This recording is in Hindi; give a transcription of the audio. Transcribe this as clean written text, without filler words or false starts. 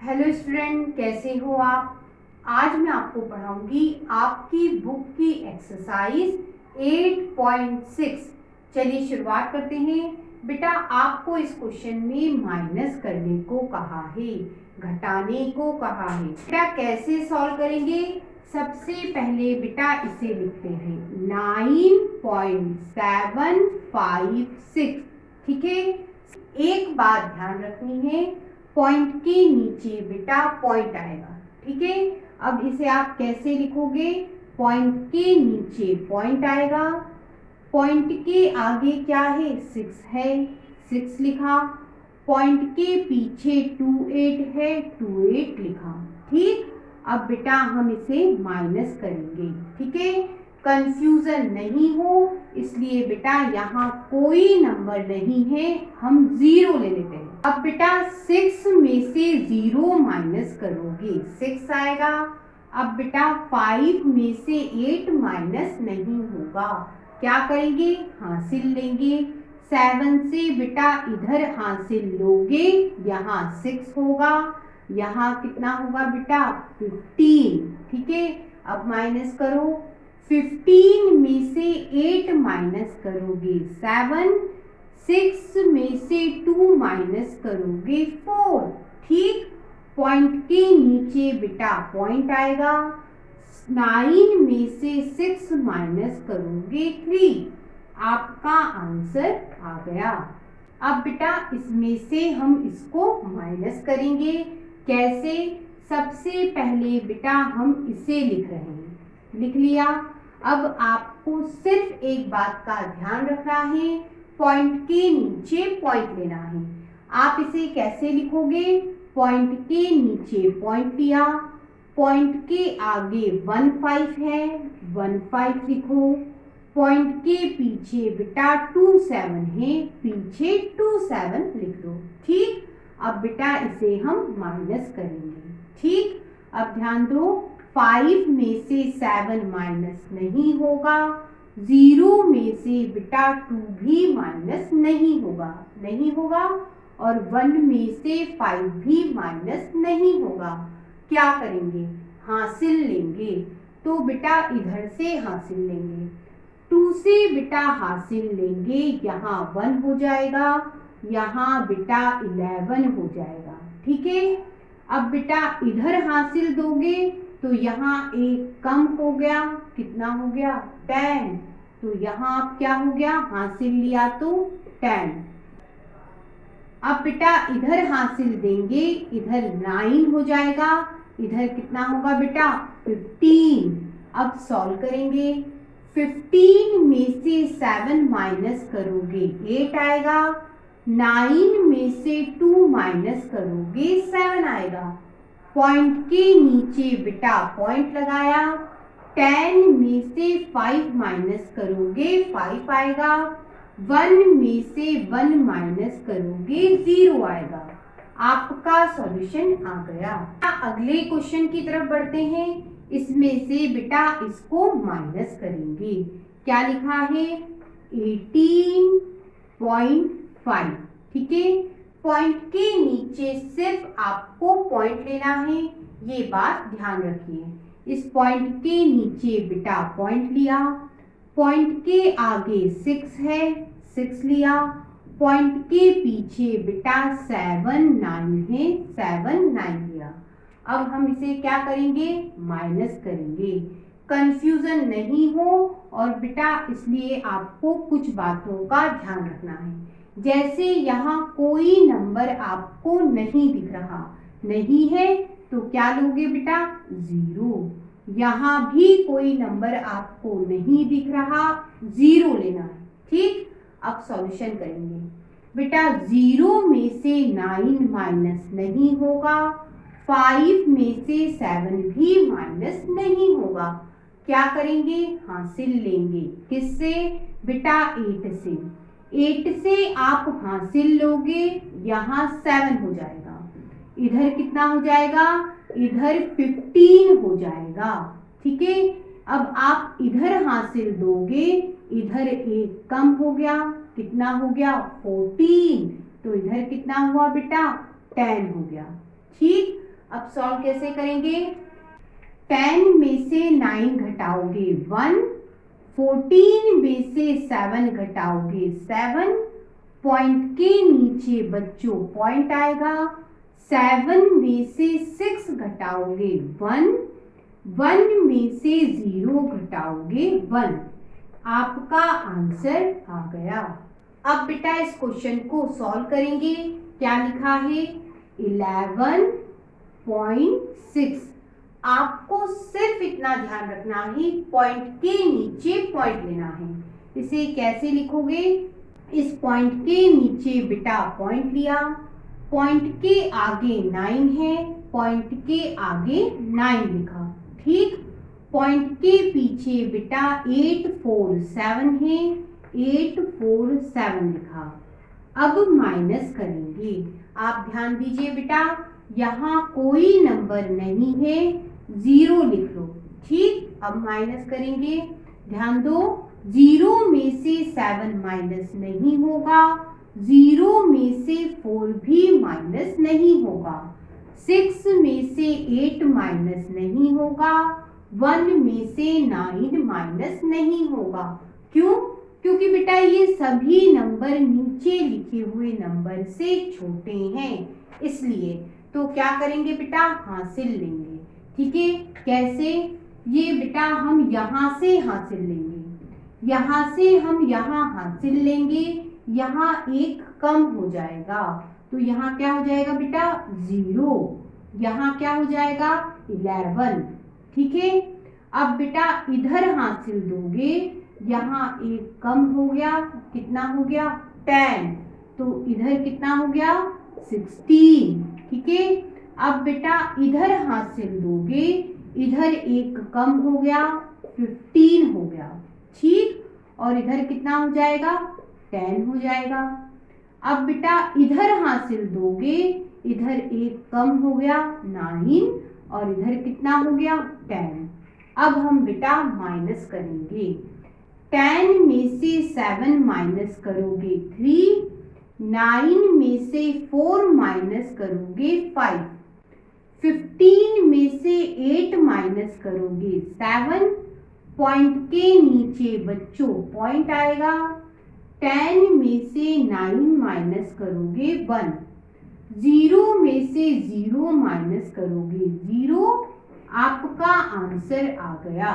हेलो स्टूडेंट, कैसे हो आप। आज मैं आपको पढ़ाऊंगी आपकी बुक की एक्सरसाइज 8.6। चलिए शुरुआत करते हैं। बेटा आपको इस क्वेश्चन में माइनस करने को कहा है, घटाने को कहा है। बेटा कैसे सॉल्व करेंगे? सबसे पहले बेटा इसे लिखते हैं 9.756। ठीक है, एक बात ध्यान रखनी है, पॉइंट के नीचे बेटा पॉइंट आएगा। ठीक है, अब इसे आप कैसे लिखोगे? पॉइंट के नीचे पॉइंट आएगा, पॉइंट के आगे क्या है? 6 है, 6 लिखा। पॉइंट के पीछे 28 है, 28 लिखा। ठीक, अब बेटा हम इसे माइनस करेंगे। ठीक है, कंफ्यूजन नहीं हो इसलिए बेटा यहाँ कोई नंबर नहीं है, हम 0 ले लेते हैं। अब बेटा 6 में से 0 माइनस करोगे 6 आएगा। अब बेटा 5 में से 8 माइनस नहीं होगा, क्या करेंगे? हासिल लेंगे। 7 से बेटा इधर हासिल लोगे, यहाँ 6 होगा, यहाँ कितना होगा बेटा? 15। ठीक है, अब माइनस करो। 15 में से 8 माइनस करोगे 7, 6 में से 2 माइनस करोगे 4। ठीक, पॉइंट के नीचे बेटा पॉइंट आएगा। 9 में से 6 माइनस करोगे 3। आपका आंसर आ गया। अब बेटा इसमें से हम इसको माइनस करेंगे। कैसे? सबसे पहले बेटा हम इसे लिख रहे हैं, लिख लिया। अब आपको सिर्फ एक बात का ध्यान रखना है, पॉइंट के नीचे पॉइंट लेना है। आप इसे कैसे लिखोगे? पॉइंट के नीचे पॉइंट लिया, पॉइंट के आगे 15 है, 15 लिखो। पॉइंट के पीछे बेटा 27 है, पीछे 27 लिख दो। ठीक, अब बेटा इसे हम माइनस करेंगे। ठीक, अब ध्यान दो, 5 में से 7 माइनस नहीं होगा, 0 में से बेटा 2 भी माइनस नहीं होगा, नहीं होगा, और 1 में से 5 भी माइनस नहीं होगा। क्या करेंगे? हासिल लेंगे। तो बेटा इधर से हासिल लेंगे, 2 से बेटा हासिल लेंगे, यहाँ 1 हो जाएगा, यहाँ बेटा 11 हो जाएगा। ठीक है, अब बेटा इधर हासिल दोगे तो यहाँ एक कम हो गया, कितना हो गया? 10। तो यहाँ क्या हो गया? हासिल लिया तो 10। अब बेटा इधर हासिल देंगे, इधर 9 हो जाएगा, इधर कितना होगा बेटा? 15। अब सॉल्व करेंगे। 15 में से 7 माइनस करोगे 8 आएगा, 9 में से 2 माइनस करोगे 7 आएगा। पॉइंट के नीचे बेटा पॉइंट लगाया, 10 में से 5 माइनस करोगे 5 आएगा, 1 में से 1 माइनस करोगे 0 आएगा। आपका सॉल्यूशन आ गया। अगले क्वेश्चन की तरफ बढ़ते हैं। इसमें से बेटा इसको माइनस करेंगे। क्या लिखा है? 18.5। ठीक है, पॉइंट के नीचे सिर्फ आपको पॉइंट लेना है, ये बात ध्यान रखिए। इस पॉइंट के नीचे बेटा पॉइंट लिया, पॉइंट के आगे 6 है, 6 लिया। पॉइंट के पीछे बेटा 7 9 है, 7 9 लिया। अब हम इसे क्या करेंगे? माइनस करेंगे। कंफ्यूजन नहीं हो और बेटा इसलिए आपको कुछ बातों का ध्यान रखना है। जैसे यहाँ कोई नंबर आपको नहीं दिख रहा, नहीं है तो क्या लोगे बेटा? 0। यहाँ भी कोई नंबर आपको नहीं दिख रहा, 0 लेना है। ठीक, अब सॉल्यूशन करेंगे। बेटा 0 में से 9 माइनस नहीं होगा, 5 में से 7 भी माइनस नहीं होगा। क्या करेंगे? हासिल लेंगे। किससे? बेटा 8 से। 8 से आप हासिल लोगे, यहाँ 7 हो जाएगा, इधर कितना हो जाएगा? इधर 15 हो जाएगा। ठीक है, अब आप इधर हासिल दोगे, इधर एक कम हो गया, कितना हो गया? 14। तो इधर कितना हुआ बेटा? 10 हो गया। ठीक, अब सॉल्व कैसे करेंगे? 10 में से 9 घटाओगे 1, 14 में से 7 घटाओगे 7, पॉइंट के नीचे बच्चों पॉइंट आएगा। 7 में से 6 घटाओगे 1, 1 में से 0 घटाओगे 1। आपका आंसर आ गया। अब बेटा इस क्वेश्चन को सॉल्व करेंगे। क्या लिखा है? 11.6। आपको सिर्फ इतना ध्यान रखना है, पॉइंट के नीचे पॉइंट लेना है। इसे कैसे लिखोगे? इस पॉइंट के नीचे बेटा पॉइंट लिया, पॉइंट के आगे 9 है, पॉइंट के आगे 9 लिखा। ठीक, पॉइंट के पीछे बेटा 8 4 7 है, 8 4 7 लिखा। अब माइनस करेंगे। आप ध्यान दीजिए बेटा, यहाँ कोई नंबर नहीं है, 0 लिख लो। ठीक, अब माइनस करेंगे। ध्यान दो, 0 में से 7 माइनस नहीं होगा, 0 में से 4 भी माइनस नहीं होगा, 6 में से 8 माइनस नहीं होगा, 1 में से 9 माइनस नहीं होगा। क्यों? क्योंकि बेटा ये सभी नंबर नीचे लिखे हुए नंबर से छोटे हैं, इसलिए। तो क्या करेंगे बेटा? हासिल लेंगे। ठीक है, कैसे? ये बेटा हम यहाँ से हासिल लेंगे, यहाँ से हम यहाँ हासिल लेंगे, यहाँ एक कम हो जाएगा, तो यहाँ क्या हो जाएगा बेटा? 0। यहाँ क्या हो जाएगा? 11। ठीक है, अब बेटा इधर हासिल दोगे, यहाँ एक कम हो गया, कितना हो गया? 10। तो इधर कितना हो गया? 16। ठीक है, अब बेटा इधर हासिल दोगे, इधर एक कम हो गया, 15 हो गया। ठीक, और इधर कितना हो जाएगा? 10 हो जाएगा। अब बेटा इधर हासिल दोगे, इधर एक कम हो गया, 9, और इधर कितना हो गया? 10। अब हम बेटा माइनस करेंगे। 10 में से 7 माइनस करोगे 3, 9 में से 4 माइनस करोगे 5, 15 में से 8 माइनस करोगे 7, पॉइंट के नीचे बच्चों पॉइंट आएगा, 10 में से 9 माइनस करोगे 1, 0 में से 0 माइनस करोगे 0। आपका आंसर आ गया।